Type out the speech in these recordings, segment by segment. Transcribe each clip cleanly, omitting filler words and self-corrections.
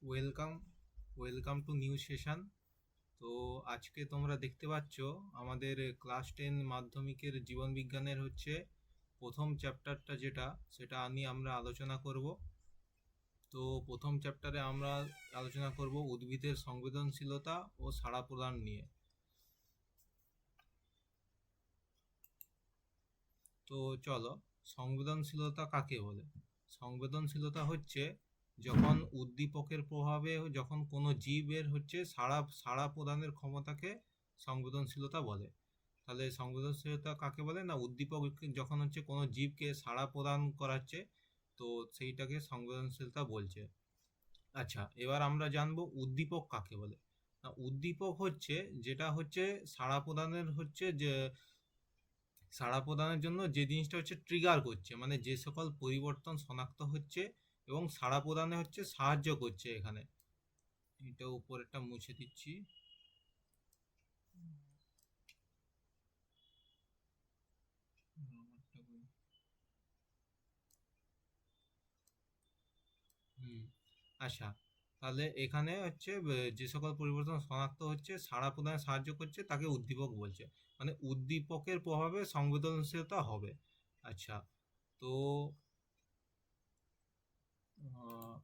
Welcome welcome to new session. তো আজকে তোমরা দেখতে পাচ্ছ আমাদের ক্লাস 10 মাধ্যমিকের জীবন বিজ্ঞানের প্রথম চ্যাপ্টারটা সেটা নিয়ে আমরা আলোচনা করব। তো প্রথম চ্যাপ্টারে আমরা আলোচনা করব উদ্ভিদের সংবেদনশীলতা ও সাড়া প্রদান নিয়ে। তো চলো, সংবেদনশীলতা কাকে বলে? সংবেদনশীলতা হচ্ছে যখন উদ্দীপকের প্রভাবে যখন কোনো জীবের সাড়া সাড়া প্রদানের ক্ষমতাকে সংবেদনশীলতা বলে। তাহলে সংবেদনশীলতা কাকে বলে না, উদ্দীপক যখন কোনো জীবকে সাড়া প্রদান করাচ্ছে, তো সেইটাকে সংবেদনশীলতা বলছে। আচ্ছা, এবার আমরা জানবো উদ্দীপক কাকে বলে। না, উদ্দীপক যেটা সাড়া প্রদানের যে সাড়া প্রদানের জন্য যে জিনিসটা ট্রিগার করছে, মানে যে সকল পরিবর্তন শনাক্ত হচ্ছে এবং সাড়া প্রদানে সাহায্য করছে। এখানে এটা উপরেরটা মুছে দিচ্ছি। হুম, আচ্ছা, তাহলে এখানে যে সকল পরিবর্তন শনাক্ত হচ্ছে, সাড়া প্রদানে সাহায্য করছে, তাকে উদ্দীপক বলছে। মানে উদ্দীপকের প্রভাবে সংবেদনশীলতা হবে। আচ্ছা, তো আহ,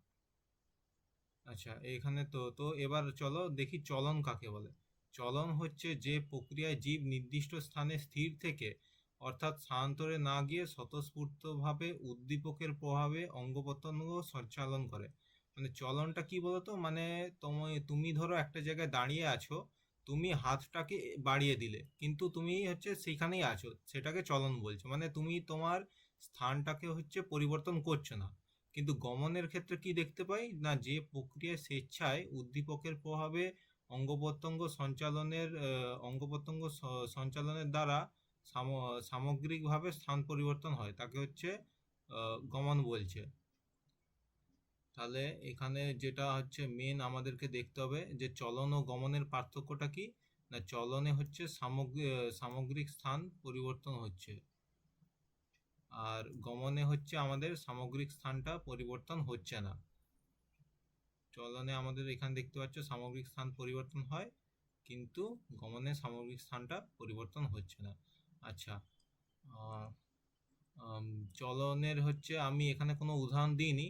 আচ্ছা, এখানে তো তো এবার চলো দেখি চলন কাকে বলে। চলন হচ্ছে যে প্রক্রিয়ায় জীব নির্দিষ্ট স্থানে স্থির থেকে, অর্থাৎ স্থানান্তরে না গিয়ে স্বতঃস্ফূর্তভাবে উদ্দীপকের প্রভাবে অঙ্গ প্রত্যঙ্গ সঞ্চালন করে। মানে চলনটা কি বলতো, মানে তুমি তুমি ধরো একটা জায়গায় দাঁড়িয়ে আছো, তুমি হাতটাকে বাড়িয়ে দিলে কিন্তু তুমি সেখানেই আছো, সেটাকে চলন বলছো। মানে তুমি তোমার স্থানটাকে পরিবর্তন করছো না। কিন্তু গমনের ক্ষেত্রে কি দেখতে পাই না, যে প্রক্রিয়ায় স্বেচ্ছায় উদ্দীপকের প্রভাবে অঙ্গ প্রত্যঙ্গ সঞ্চালনের দ্বারা সামগ্রিকভাবে স্থান পরিবর্তন হয়, তাকে গমন বলছে। তাহলে এখানে যেটা মেন আমাদেরকে দেখতে হবে যে চলন ও গমনের পার্থক্যটা কি। না, চলনে সামগ্রিক স্থান পরিবর্তন হচ্ছে, আর গমনে আমাদের সামগ্রিক স্থানটা পরিবর্তন হচ্ছে না। চলনে আমাদের এখানে দেখতে পাচ্ছ সামগ্রিক স্থান পরিবর্তন হয়, কিন্তু গমনে সামগ্রিক স্থানটা পরিবর্তন হচ্ছে না। আচ্ছা, আহ, চলনের আমি এখানে কোনো উদাহরণ দিইনি,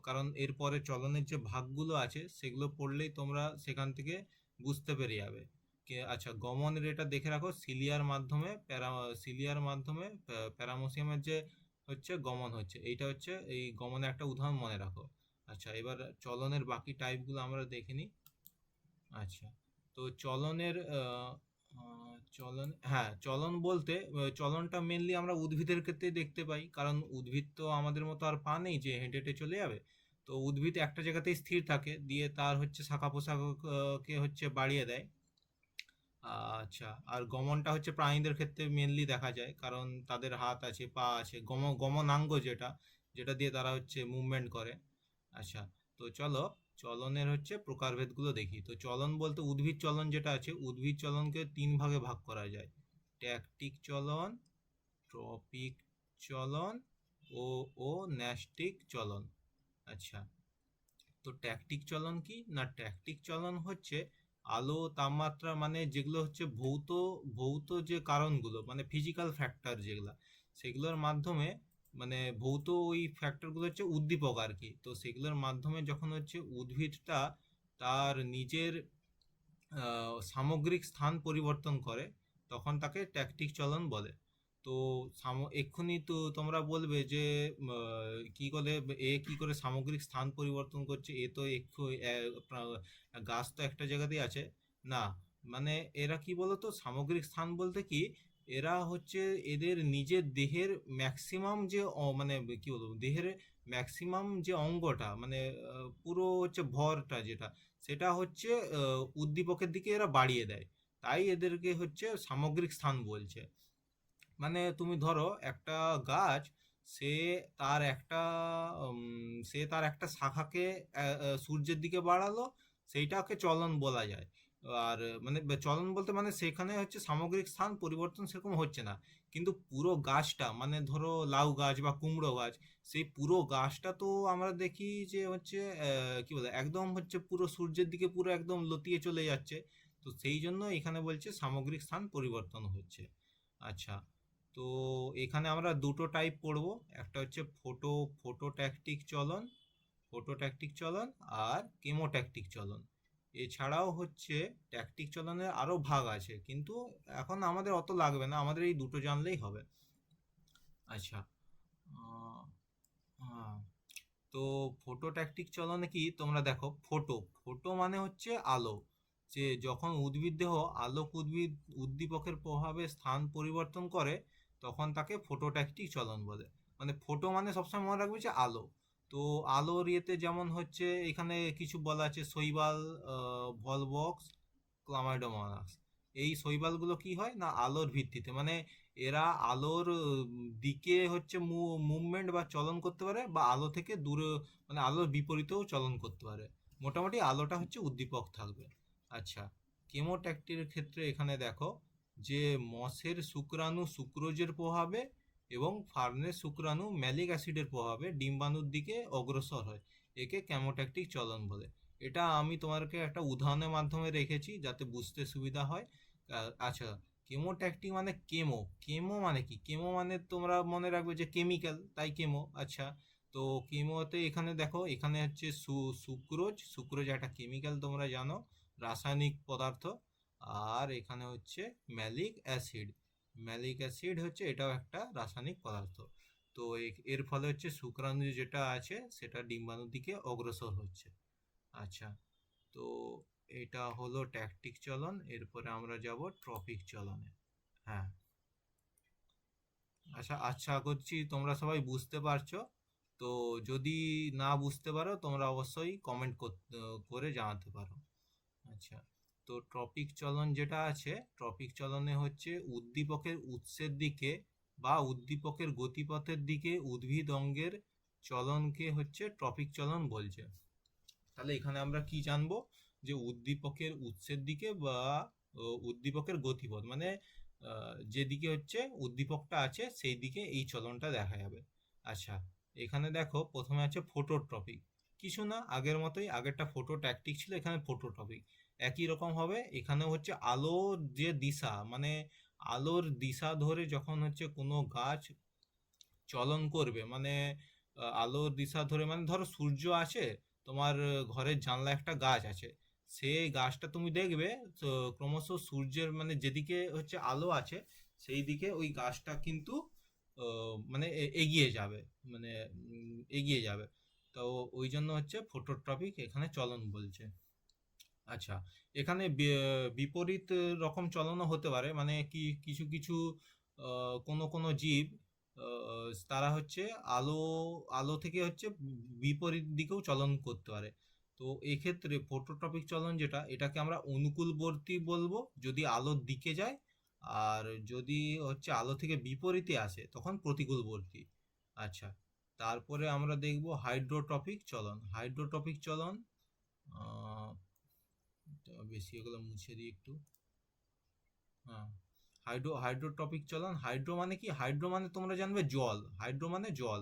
কারণ এরপরে চলনের যে ভাগগুলো আছে সেগুলো পড়লেই তোমরা সেখান থেকে বুঝতে পেরে যাবে। আচ্ছা, গমনের এটা দেখে রাখো, সিলিয়ার মাধ্যমে প্যারামোসিয়ামের যে গমন এইটা এই গমনের একটা উদাহরণ মনে রাখো। আচ্ছা, এবার চলনের বাকি টাইপগুলো আমরা দেখে নিই। আচ্ছা, তো চলনের চলন, হ্যাঁ, চলন বলতে চলনটা মেনলি আমরা উদ্ভিদের ক্ষেত্রে দেখতে পাই, কারণ উদ্ভিদ তো আমাদের মতো আর পা নেই যে হেঁটে হেঁটে চলে যাবে। তো উদ্ভিদ একটা জায়গাতেই স্থির থাকে, দিয়ে তার শাখা প্রশাখাকে বাড়িয়ে দেয়। আচ্ছা, আর গমনটা প্রাণীদের ক্ষেত্রে মেনলি দেখা যায়, কারণ তাদের হাত আছে, পা আছে, গমনাঙ্গ যেটা যেটা দিয়ে তারা মুভমেন্ট করে। আচ্ছা, তো চলো চলনের প্রকারভেদগুলো দেখি। তো চলন বলতে উদ্ভিদ চলন যেটা আছে, উদ্ভিদ চলনকে 3 ভাগে ভাগ করা যায়: ট্যাকটিক চলন, ট্রপিক চলন ও ও ন্যাস্টিক চলন। আচ্ছা, তো ট্যাকটিক চলন কি না, ট্যাকটিক চলন আলো তাপমাত্রা, মানে যেগুলো ভৌত ভৌত যে কারণগুলো, মানে ফিজিক্যাল ফ্যাক্টর যেগুলা, সেগুলোর মাধ্যমে, মানে ভৌত ওই ফ্যাক্টরগুলো উদ্দীপক আর কি। তো সেগুলোর মাধ্যমে যখন উদ্ভিদটা তার নিজের সামগ্রিক স্থান পরিবর্তন করে, তখন তাকে ট্যাকটিক চলন বলে। তো এক্ষুনি তো তোমরা বলবে যে কি করে কি করে সামগ্রিক স্থান পরিবর্তন করছে, এ তো গাছ তো একটা জায়গাতেই আছে। না, মানে এরা কি বলতো, সামগ্রিক স্থান বলতে কি, এরা এদের নিজের দেহের ম্যাক্সিমাম যে মানে কি বলবো, দেহের ম্যাক্সিমাম যে অঙ্গটা, মানে পুরো ভরটা যেটা, সেটা উদ্দীপকের দিকে এরা বাড়িয়ে দেয়, তাই এদেরকে সামগ্রিক স্থান বলছে। মানে তুমি ধরো একটা গাছ, সে তার একটা তার একটা শাখাকে সূর্যের দিকে বাড়ালো, সেইটাকে চলন বলা যায়। আর মানে চলন বলতে মানে সেখানে সামগ্রিক স্থান পরিবর্তন সেরকম হচ্ছে না, কিন্তু পুরো গাছটা মানে ধরো লাউ গাছ বা কুমড়ো গাছ, সেই পুরো গাছটা তো আমরা দেখি যে হচ্ছে কি বলে একদম হচ্ছে পুরো সূর্যের দিকে পুরো একদম লতিয়ে চলে যাচ্ছে। তো সেই জন্য এখানে বলছে সামগ্রিক স্থান পরিবর্তন হচ্ছে। আচ্ছা, তো এখানে আমরা দুটো টাইপ পড়বো, একটা হচ্ছে ফোটোট্যাকটিক চলন, আর কেমোট্যাকটিক চলন। এছাড়াও হচ্ছে ট্যাকটিক চলনের আরো ভাগ আছে, কিন্তু এখন আমাদের অত লাগবে না, আমাদের এই দুটো জানলেই হবে। আচ্ছা, আহ, আহ, তো ফোটোট্যাকটিক চলনে কি তোমরা দেখো, ফোটো ফোটো মানে হচ্ছে আলো, যে যখন উদ্ভিদ দেহ আলোক উদ্দীপকের প্রভাবে স্থান পরিবর্তন করে তখন তাকে ফোটোট্যাকটিক চলন বলে। মানে ফোটো মানে সবসময় মনে রাখবে যে আলো। তো আলোর ইয়েতে যেমন হচ্ছে এখানে কিছু বলা আছে, শৈবাল, ভলবক্স, ক্লামাইডোমোনাস। এই শৈবালগুলো কি হয় না আলোর ভিত্তিতে মানে এরা আলোর দিকে হচ্ছে মুভমেন্ট বা চলন করতে পারে, বা আলো থেকে দূরে মানে আলোর বিপরীতেও চলন করতে পারে। মোটামুটি আলোটা হচ্ছে উদ্দীপক থাকবে। আচ্ছা, কেমোট্যাক্টির ক্ষেত্রে এখানে দেখো যে মসের শুক্রাণু সুক্রোজের প্রভাবে এবং ফার্নের শুক্রাণু ম্যালিক অ্যাসিডের প্রভাবে ডিম্বাণুর দিকে অগ্রসর হয়, একে কেমোট্যাক্টিক চলন বলে। এটা আমি তোমাকে একটা উদাহরণের মাধ্যমে রেখেছি যাতে বুঝতে সুবিধা হয়। আচ্ছা, কেমোট্যাকটিক মানে কেমো, কেমো মানে কি, কেমো মানে তোমরা মনে রাখবে যে কেমিক্যাল, তাই কেমো। আচ্ছা, তো কেমোতে এখানে দেখো এখানে হচ্ছে সুক্রোজ, সুক্রোজ একটা কেমিক্যাল তোমরা জানো, রাসায়নিক পদার্থ। আর এখানে হচ্ছে ম্যালিক অ্যাসিড, ম্যালিক অ্যাসিড হচ্ছে এটাও একটা রাসায়নিক পদার্থ। তো এর ফলে হচ্ছে শুক্রাণু যেটা আছে সেটা ডিম্বাণুর দিকে অগ্রসর হচ্ছে। আচ্ছা, তো এটা হলো ট্যাকটিক চলন, এরপরে আমরা যাব ট্রপিক চলনে। হ্যাঁ, আচ্ছা আচ্ছা করছি তোমরা সবাই বুঝতে পারছো। তো যদি না বুঝতে পারো তোমরা অবশ্যই কমেন্ট করে জানাতে পারো। আচ্ছা, তো ট্রপিক চলন যেটা আছে, ট্রপিক চলনে হচ্ছে উদ্দীপকের উৎসের দিকে বা উদ্দীপকের গতিপথের দিকে উদ্ভিদ অঙ্গের চলনকে হচ্ছে ট্রপিক চলন বলছে। তাহলে এখানে আমরা কি জানবো, যে উদ্দীপকের উৎসের দিকে বা উদ্দীপকের গতিপথ মানে যেদিকে হচ্ছে উদ্দীপকটা আছে সেই দিকে এই চলনটা দেখা যাবে। আচ্ছা, এখানে দেখো প্রথমে আছে ফোটোট্রপিক, কিছু না আগের মতোই, আগেরটা ফোটোট্যাকটিক ছিল, এখানে ফোটোট্রপিক একই রকম হবে। এখানে হচ্ছে আলোর যে দিশা মানে আলোর দিশা ধরে যখন হচ্ছে কোনো গাছ চলন করবে মানে আলোর দিশা ধরে মানে ধরো সূর্য আছে, তোমার ঘরের জানলা একটা গাছ আছে, সেই গাছটা তুমি দেখবে তো ক্রমশ সূর্যের মানে যেদিকে হচ্ছে আলো আছে সেই দিকে ওই গাছটা কিন্তু মানে এগিয়ে যাবে, মানে এগিয়ে যাবে। তো ওই জন্য হচ্ছে ফোটোট্রপিক এখানে চলন বলছে। আচ্ছা, এখানে বিপরীত রকম চলনও হতে পারে, মানে কি কিছু কিছু কোনো কোনো জীব তারা হচ্ছে আলো আলো থেকে হচ্ছে বিপরীত দিকেও চলন করতে পারে। তো এক্ষেত্রে ফোটোট্রপিক চলন যেটা, এটাকে আমরা অনুকূলবর্তী বলবো যদি আলোর দিকে যায়, আর যদি হচ্ছে আলো থেকে বিপরীতে আসে তখন প্রতিকূলবর্তী। আচ্ছা, তারপরে আমরা দেখব হাইড্রোট্রপিক চলন। হাইড্রোট্রপিক চলন আহ, বেশি এগুলো মুছে দিই একটু। হ্যাঁ, হাইড্রোট্রপিক চলন, হাইড্রো মানে কি, হাইড্রো মানে তোমরা জানবে জল, হাইড্রো মানে জল।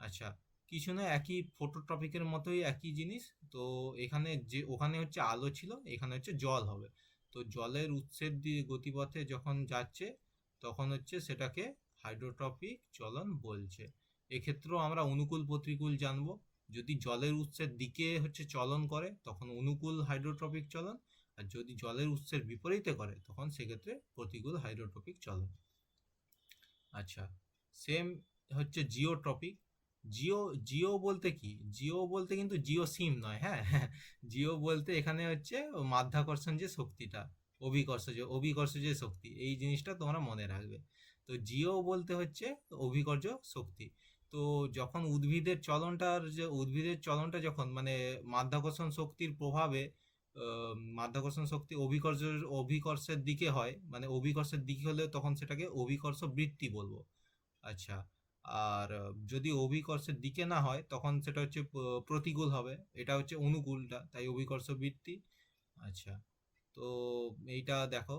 আচ্ছা, কিছু না একই ফোটোট্রপিকের মতোই একই জিনিস। তো এখানে যে ওখানে হচ্ছে আলো ছিল, এখানে হচ্ছে জল হবে। তো জলের উৎসের দিয়ে গতিপথে যখন যাচ্ছে তখন হচ্ছে সেটাকে হাইড্রোট্রপিক চলন বলছে। এক্ষেত্রেও আমরা অনুকূল প্রতিকূল জানবো। যদি জলের উৎসের দিকে হচ্ছে চলন করে তখন অনুকূল হাইড্রোট্রপিক চলন, আর যদি জলের উৎসের বিপরীতে করে তখন সেক্ষেত্রে প্রতিকূল হাইড্রোট্রপিক চলন। আচ্ছা, সেম হচ্ছে জিওট্রপিক। জিও জিও বলতে কি, জিও বলতে কিন্তু জিও সিম নয়, হ্যাঁ জিও বলতে এখানে হচ্ছে মাধ্যাকর্ষণ যে শক্তিটা, অভিকর্ষ যে শক্তি, এই জিনিসটা তোমরা মনে রাখবে। তো জিও বলতে হচ্ছে অভিকর্ষ শক্তি। তো যখন উদ্ভিদের চলনটা যখন মানে মাধ্যাকর্ষণ শক্তির প্রভাবে মাধ্যাকর্ষণ শক্তি অভিকর্ষের দিকে হয়, মানে অভিকর্ষের দিকে হলে তখন সেটাকে অভিকর্ষ বৃত্তি বলবো। আচ্ছা, আর যদি অভিকর্ষের দিকে না হয় তখন সেটা হচ্ছে প্রতিকূল হবে, এটা হচ্ছে অনুকূলটা, তাই অভিকর্ষ বৃত্তি। আচ্ছা, তো এইটা দেখো,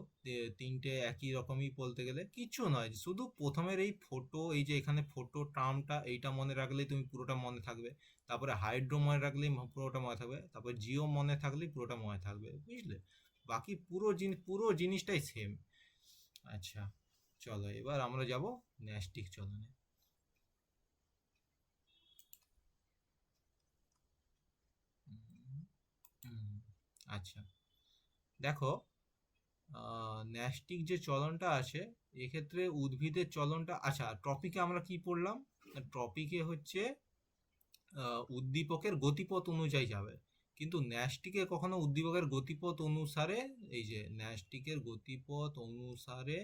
তিনটে একই রকমই বলতে গেলে কিচ্ছু নয়, শুধু প্রথমের এই ফোটো, এই যে এখানে ফোটো টার্মটা এইটা মনে রাখলেই তুমি পুরোটা মনে থাকবে। তারপরে হাইড্রো মনে রাখলেই পুরোটা মনে থাকবে। তারপরে জিও মনে থাকলেই পুরোটা মনে থাকবে, বুঝলে? বাকি পুরো জিনিসটাই সেম। আচ্ছা, চলো এবার আমরা যাব ন্যাস্টিক চলনে। হুম, আচ্ছা, দেখো, ন্যাস্টিক যে চলনটা আছে, এক্ষেত্রে উদ্ভিদের চলনটা, আচ্ছা টপিকে আমরা কি পড়লাম? টপিকে হচ্ছে উদ্দীপকের গতিপথ অনুযায়ী যাবে, কিন্তু ন্যাস্টিকে কখনো উদ্দীপকের গতিপথ অনুসারে, এই যে ন্যাস্টিকের গতিপথ অনুসারে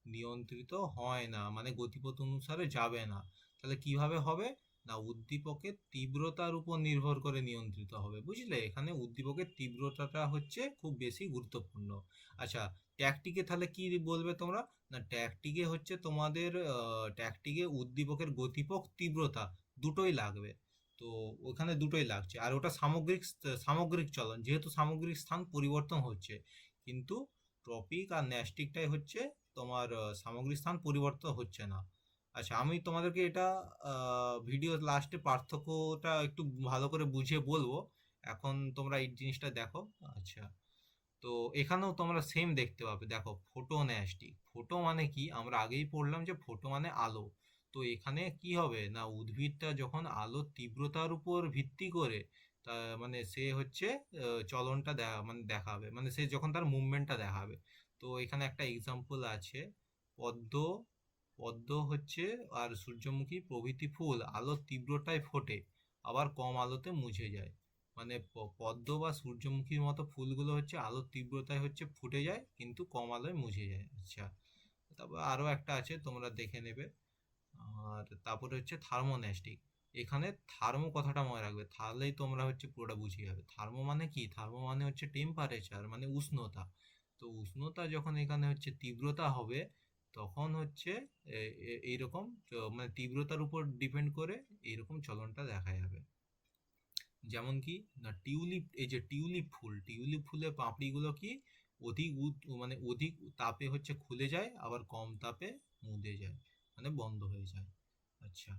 নিয়ন্ত্রিত হয় না, মানে গতিপথ অনুসারে যাবে না। তাহলে কিভাবে হবে? না, উদ্দীপকের তীব্রতার উপর নির্ভর করে নিয়ন্ত্রিত হবে, বুঝলে? এখানে উদ্দীপকের তীব্রতাটা হচ্ছে খুব বেশি গুরুত্বপূর্ণ। আচ্ছা, ট্যাকটিকে তাহলে কি বলবে তোমরা? না, ট্যাকটিকে হচ্ছে তোমাদের, ট্যাকটিকে উদ্দীপকের গতিপথ তীব্রতা দুটোই লাগবে। তো ওখানে দুটোই লাগছে, আর ওটা সামগ্রিক সামগ্রিক চলন, যেহেতু সামগ্রিক স্থান পরিবর্তন হচ্ছে। কিন্তু ট্রপিক আর ন্যাস্টিকটাই হচ্ছে তোমার সামগ্রিক স্থান পরিবর্তন হচ্ছে না। আচ্ছা, আমি তোমাদেরকে এটা ভিডিও লাস্টে পার্থক্যটা একটু ভালো করে বুঝিয়ে বলবো। এখন তোমরা এই জিনিসটা দেখো। আচ্ছা, তো এখানেও তোমরা সেম দেখতে পাবে। দেখো, ফোটো ন্যাস্টিক, ফোটো মানে কি আমরা আগেই পড়লাম যে ফোটো মানে আলো। তো এখানে কি হবে না, উদ্ভিদটা যখন আলোর তীব্রতার উপর ভিত্তি করে তা মানে সে হচ্ছে চলনটা মানে দেখাবে, মানে সে যখন তার মুভমেন্টটা দেখাবে। তো এখানে একটা এক্সাম্পল আছে, পদ্ম, পদ্ম হচ্ছে আর সূর্যমুখী প্রভৃতি ফুল আলোর তীব্রতায় ফোটে, আবার কম আলোতে মুছে যায়। মানে পদ্ম বা সূর্যমুখীর মতো ফুলগুলো হচ্ছে আলোর তীব্রতায় হচ্ছে ফুটে যায়, কিন্তু কম আলোয় মুছে যায়। আচ্ছা, তারপর আরো একটা আছে, তোমরা দেখে নেবে। আর তারপরে হচ্ছে থার্মোন্যাস্টিক। এখানে থার্মো কথাটা মনে রাখবে, তাহলেই তোমরা হচ্ছে পুরোটা বুঝিয়ে যাবে। থার্মো মানে কি? থার্মো মানে হচ্ছে টেম্পারেচার, মানে উষ্ণতা। তো উষ্ণতা যখন এখানে হচ্ছে তীব্রতা হবে, তখন হচ্ছে এইরকম মানে তীব্রতার উপর ডিপেন্ড করে এইরকম চলনটা দেখা যাবে। যেমন কি না, টিউলিপ, এই যে টিউলিপ ফুল, টিউলিপ ফুলের পাপড়িগুলো কি অধিক মানে অধিক তাপে হচ্ছে খুলে যায়, আবার কম তাপে মুদে যায়, মানে বন্ধ হয়ে যায়। আচ্ছা,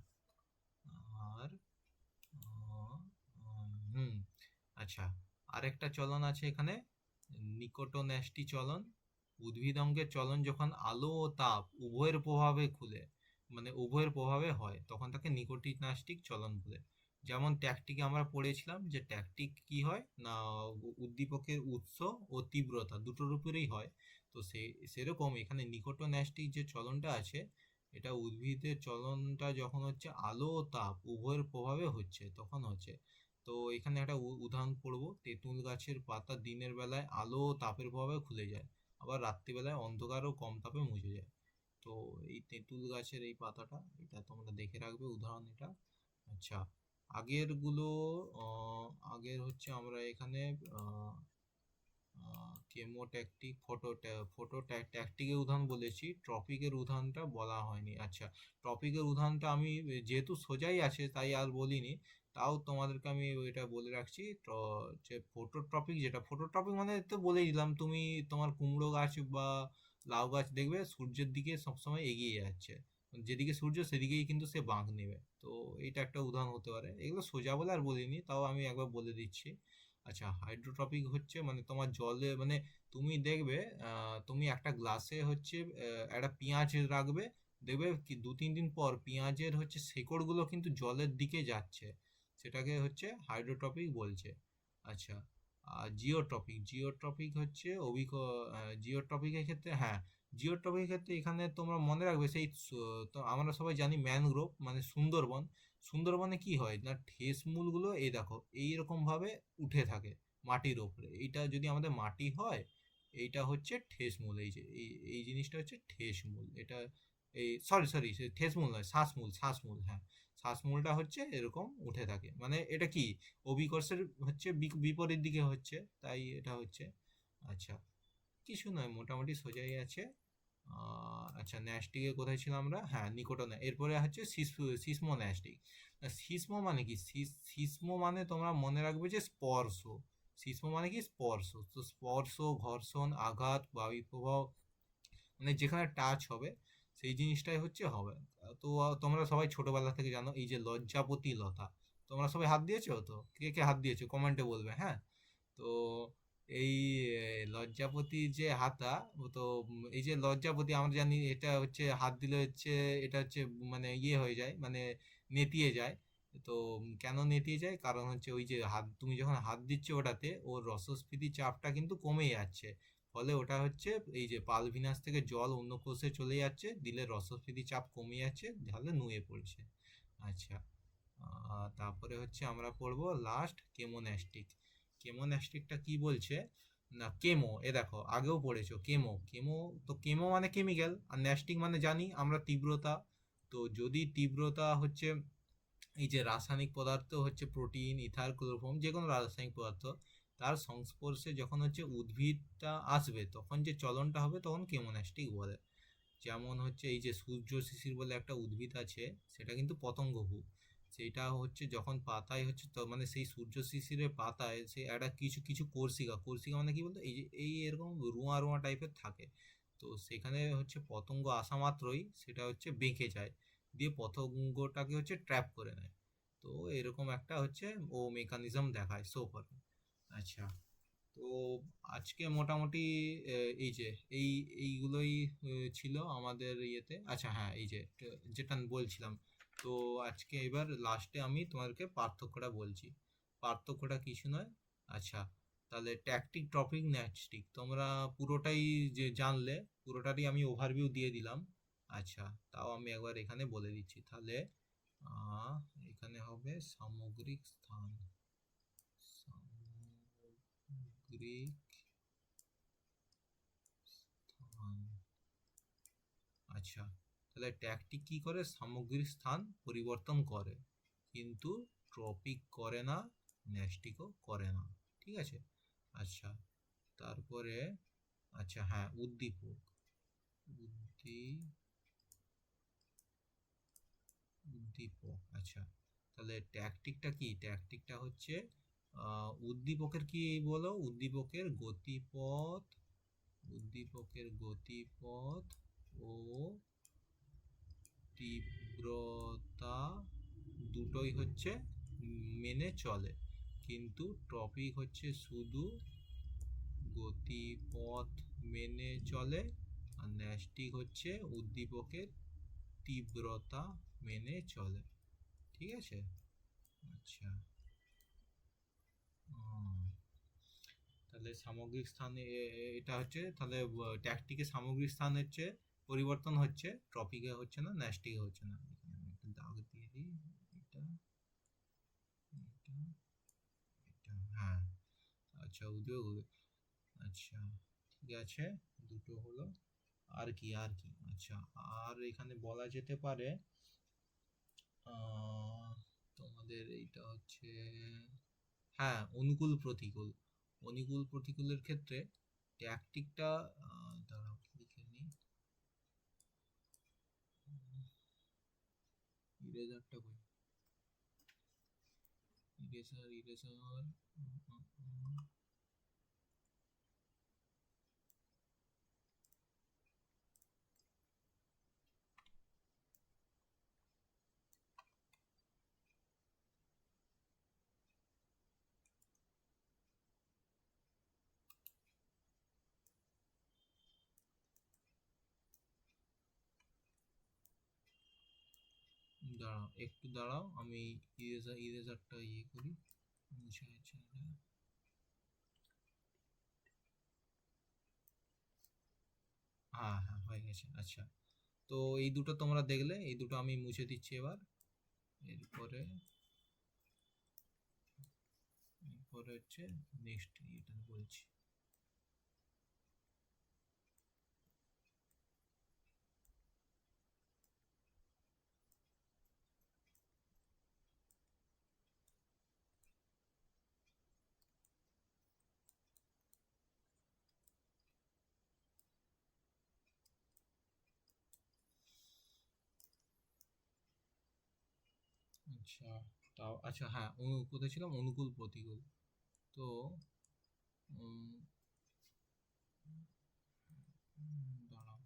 আর হুম, আচ্ছা, আরেকটা চলন আছে এখানে, নিকোটোন্যাস্টি চলন। উদ্ভিদ অঙ্গের চলন যখন আলো ও তাপ উভয়ের প্রভাবে খুলে, মানে উভয়ের প্রভাবে হয়, তখন তাকে নিকোটিনাস্টিক চলন বলে। যেমন ট্যাকটিকে আমরা পড়েছিলাম যে ট্যাকটিক কি হয় না, উদ্দীপকের উৎস ও তীব্রতা দুটোর উপরেই হয়। তো সেরকম এখানে নিকোটোন্যাস্টিক যে চলনটা আছে, এটা উদ্ভিদের চলনটা যখন হচ্ছে আলো ও তাপ উভয়ের প্রভাবে হচ্ছে, তখন হচ্ছে। তো এখানে একটা উদাহরণ পড়বো, তেঁতুল গাছের পাতা দিনের বেলায় আলো ও তাপের প্রভাবে খুলে যায়, আবার রাত্রিবেলায় অন্ধকার ও কম তাপে মুছে যায়। তো এই তেঁতুল গাছের এই পাতাটা, এটা তোমরা দেখে রাখবে উদাহরণ এটা। আচ্ছা, আগের গুলো, আগের হচ্ছে আমরা এখানে কেমোট্যাকটিক, ফটো ট্যাকটিকের উদাহরণ বলেছি, ট্রপিকের উদাহরণটা বলা হয়নি। আচ্ছা, টপিকের উদাহরণটা আমি যেহেতু সোজাই আছে তাই আর বলিনি, তাও তোমাদেরকে আমি এটা বলে রাখছি। যে ফটোট্রপিক, যেটা ফটোট্রপিক মানে তো বলেই দিলাম, তুমি তোমার কুমড়ো গাছ বা লাউ গাছ দেখবে সূর্যের দিকে সবসময় এগিয়ে যাচ্ছে, যেদিকে সূর্য সেদিকেই কিন্তু সে বাঁক নেবে। তো এটা একটা উদাহরণ হতে পারে। এগুলো সোজা বলে আর বলিনি, তাও আমি একবার বলে দিচ্ছি। আচ্ছা, হাইড্রোট্রপিক হচ্ছে মানে তোমার জলে, মানে তুমি দেখবে তুমি একটা গ্লাসে হচ্ছে একটা পেঁয়াজ রাখবে, দেখবে কি 2-3 দিন পর পেঁয়াজের হচ্ছে শেকড়গুলো কিন্তু জলের দিকে যাচ্ছে, সেটাকে হচ্ছে হাইড্রোট্রপিক বলছে। আচ্ছা, আর জিওট্রপিক, জিওট্রপিক হচ্ছে জিওট্রপিকের ক্ষেত্রে, হ্যাঁ, জিওট্রপিকের ক্ষেত্রে এখানে তোমরা মনে রাখবে সেই তো আমরা সবাই জানি ম্যানগ্রোভ মানে সুন্দরবন। সুন্দরবনে কি হয় না, ঠেস মূলগুলো এই দেখো এইরকম ভাবে উঠে থাকে মাটির ওপরে। এইটা যদি আমাদের মাটি হয়, এইটা হচ্ছে ঠেস মূল। এই যে এই জিনিসটা হচ্ছে ঠেস মূল। এটা এই সরি ঠেস মূল নয়, শ্বাসমূল, শ্বাসমূল, হ্যাঁ, শ্বাসমূলটা হচ্ছে এরকম উঠে থাকে, মানে এটা কি অভিকর্ষের হচ্ছে বিপরীত দিকে হচ্ছে, তাই এটা হচ্ছে। আচ্ছা, কিছু নয়, মোটামুটি সোজাই আছে। আচ্ছা, ন্যাস্টিকে কোথায় ছিলাম আমরা? হ্যাঁ, নিকোটনে। এরপরে হচ্ছে সিসমো ন্যাস্টিক। সিসমো মানে কি? সিসমো মানে তোমরা মনে রাখবে যে স্পর্শ। শিশ্ম মানে কি স্পর্শ, তো স্পর্শ, ঘর্ষণ, আঘাত, বায়ু প্রবাহ, মানে যেখানে টাচ হবে সেই জিনিসটাই হচ্ছে হবে। তো তোমরা সবাই ছোটবেলা থেকে জানো এই যে লজ্জাপতি লতা, তোমরা সবাই হাত দিয়েছো তো? কে কে হাত দিয়েছো কমেন্টে বলবে, হ্যাঁ। তো এই লজ্জাপতি যে হাতা, তো এই যে লজ্জাপতি আমরা জানি এটা হচ্ছে হাত দিলে হচ্ছে, এটা হচ্ছে মানে ইয়ে হয়ে যায়, মানে নেতিয়ে যায়। তো কেন নেতিয়ে যায়, কারণ হচ্ছে ওই যে হাত, তুমি যখন হাত দিচ্ছ ওটাতে ওর রসস্ফীতি চাপটা কিন্তু কমে যাচ্ছে, ফলে ওটা হচ্ছে এই যে পালভিনাস থেকে জল অন্য কোষে চলে যাচ্ছে, দিলে রসস্ফীতি চাপ কমে যাচ্ছে, তাহলে নুয়ে পড়ছে। আচ্ছা, তারপরে হচ্ছে আমরা পড়বো লাস্ট কেমোন্যাস্টিক। কেমোন্যাস্টিকটা কি বলছে না, কেমো, এ দেখো আগেও পড়েছো কেমো, কেমো তো কেমো মানে কেমিক্যাল, আর ন্যাস্টিক মানে জানি আমরা তীব্রতা। তো যদি তীব্রতা হচ্ছে এই যে রাসায়নিক পদার্থ হচ্ছে প্রোটিন, ইথার, ক্লোরোফর্ম, যে কোনো রাসায়নিক পদার্থ, তার সংস্পর্শে যখন হচ্ছে উদ্ভিদটা আসবে তখন যে চলনটা হবে তখন কেমোন্যাস্টিক বলে। যেমন হচ্ছে এই যে সূর্য শিশির বলে একটা উদ্ভিদ আছে, সেটা কিন্তু পতঙ্গভূ। সেটা হচ্ছে যখন পাতায় হচ্ছে, তো মানে সেই সূর্য শিশিরের পাতায় সে একটা কিছু কিছু কোর্সিকা, কোর্সিকা মানে কি বলতো, এই যে এই এরকম রুয়া রুয়া টাইপের থাকে। তো সেখানে হচ্ছে পতঙ্গ আসা মাত্রই সেটা হচ্ছে বেঁকে যায়, দিয়ে পতঙ্গটাকে হচ্ছে ট্র্যাপ করে নেয়। তো এরকম একটা হচ্ছে ও মেকানিজম দেখায়, শো করে। আচ্ছা, তো আজকে মোটামুটি এই যে এই এইগুলোই ছিল আমাদের ইয়েতে। আচ্ছা হ্যাঁ, এই যে যেটা আমি বলছিলাম, তো আজকে এবার লাস্টে আমি তোমাদেরকে পার্থক্যটা বলছি। পার্থক্যটা কিছু নয়। আচ্ছা, তাহলে ট্যাকটিক, টপিক, ন্যাস্টিক তোমরা পুরোটাই যে জানলে, পুরোটারই আমি ওভারভিউ দিয়ে দিলাম। আচ্ছা, তাও আমি একবার এখানে বলে দিচ্ছি তাহলে। আহ, এখানে হবে সামগ্রিক স্থান, সামগ্রিক স্থান। আচ্ছা, তাহলে ট্যাগটি কি করে, সামগ্রিক স্থান পরিবর্তন করে, কিন্তু ট্রপিক করে না, ন্যাস্টিকও করে না। ঠিক আছে। আচ্ছা, তারপরে আচ্ছা হ্যাঁ, উদ্দীপক, উদ্দীপ উদ্দীপক। আচ্ছা, তাহলে ট্যাকটিকটা কি, ট্যাকটিকটা হচ্ছে উদ্দীপকের কি বলো, উদ্দীপকের গতিপথ, উদ্দীপকের গতিপথ ও তীব্রতা দুটোই হচ্ছে মেনে চলে, কিন্তু টপিক হচ্ছে শুধু গতিপথ মেনে চলে, আর ন্যাস্টিক হচ্ছে উদ্দীপকের তীব্রতা মেনে চলে। ঠিক আছে। আচ্ছা, তাহলে সামগ্রিক স্থানে এটা হচ্ছে, তাহলে ট্যাকটিকে সামগ্রিক স্থান হচ্ছে পরিবর্তন হচ্ছে, টপিকে হচ্ছে না, ন্যাস্টিকে হচ্ছে না। এখানে আমি একটা দাগ দিয়ে দিই, এটা, এটা, এটা, হ্যাঁ। আচ্ছা, উদয়, আচ্ছা, ঠিক আছে, দুটো হলো। আর কি, আর কি, আচ্ছা, আর এখানে বলা যেতে পারে আহ, তোমাদের এইটা হচ্ছে, হ্যাঁ, অনুকূল প্রতিকূল। অনুকূল প্রতিকূলের ক্ষেত্রে ট্যাকটিকটা, দাঁড়াও লিখে নিই, ইরেজারটা কই, ইরেজার, ইরেজার, দাঁড়াও একটু দাঁড়াও, আমি ইরেজারটা ইয়ে করি, মুছে গেছে এটা। হ্যাঁ হ্যাঁ, হয়ে গেছে। আচ্ছা, তো এই দুটো তোমরা দেখলে, এই দুটো আমি মুছে দিচ্ছি এবার। এরপরে, এরপরে হচ্ছে নেক্সট এটা বলছি। আচ্ছা, তাও আচ্ছা হ্যাঁ, কোথায় ছিলাম, অনুকূল প্রতিকূল। তো দাঁড়াও,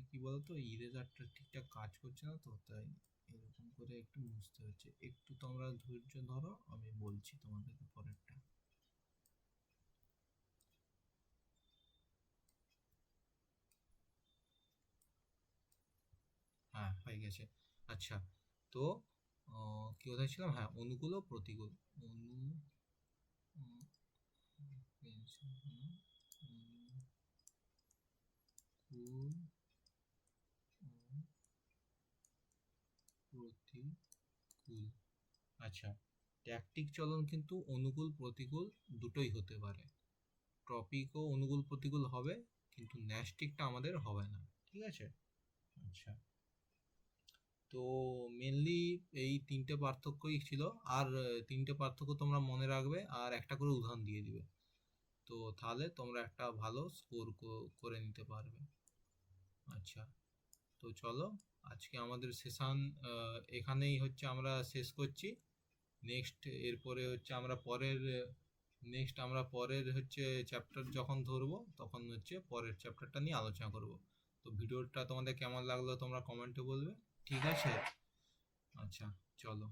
কি বলতো, ইরেজারটা ঠিকঠাক কাজ করছে না, তো তাই এরকম করে একটু মুছতে হচ্ছে। একটু তোমরা ধৈর্য ধরো, আমি বলছি তোমাদেরকে পরেরটা। হ্যাঁ, হয়ে গেছে। আচ্ছা, তো কি কোথায় ছিলাম? হ্যাঁ, অনুকূল ও প্রতিকূল। পেন্সিল হলো অনুকূল ও প্রতিকূল। আচ্ছা, ট্যাকটিক চলন কিন্তু অনুকূল প্রতিকূল দুটোই হতে পারে। টপিকও অনুকূল প্রতিকূল হবে, কিন্তু ন্যাস্টিকটা আমাদের হবে না। ঠিক আছে? আচ্ছা, তো মেনলি এই তিনটে পার্থক্যই ছিল। আর তিনটে পার্থক্য তোমরা মনে রাখবে, আর একটা করে উদাহরণ দিয়ে দিবে। তো তাহলে তোমরা একটা ভালো স্কোর করে নিতে পারবে। আচ্ছা, তো চলো, আজকে আমাদের সেশন এখানেই হচ্ছে আমরা শেষ করছি। নেক্সট এরপরে হচ্ছে আমরা পরের হচ্ছে চ্যাপ্টার যখন ধরবো, তখন হচ্ছে পরের চ্যাপ্টারটা নিয়ে আলোচনা করব। তো ভিডিওটা তোমাদের কেমন লাগলো তোমরা কমেন্টে বলবে। ঠিক আছে? আচ্ছা, চলো।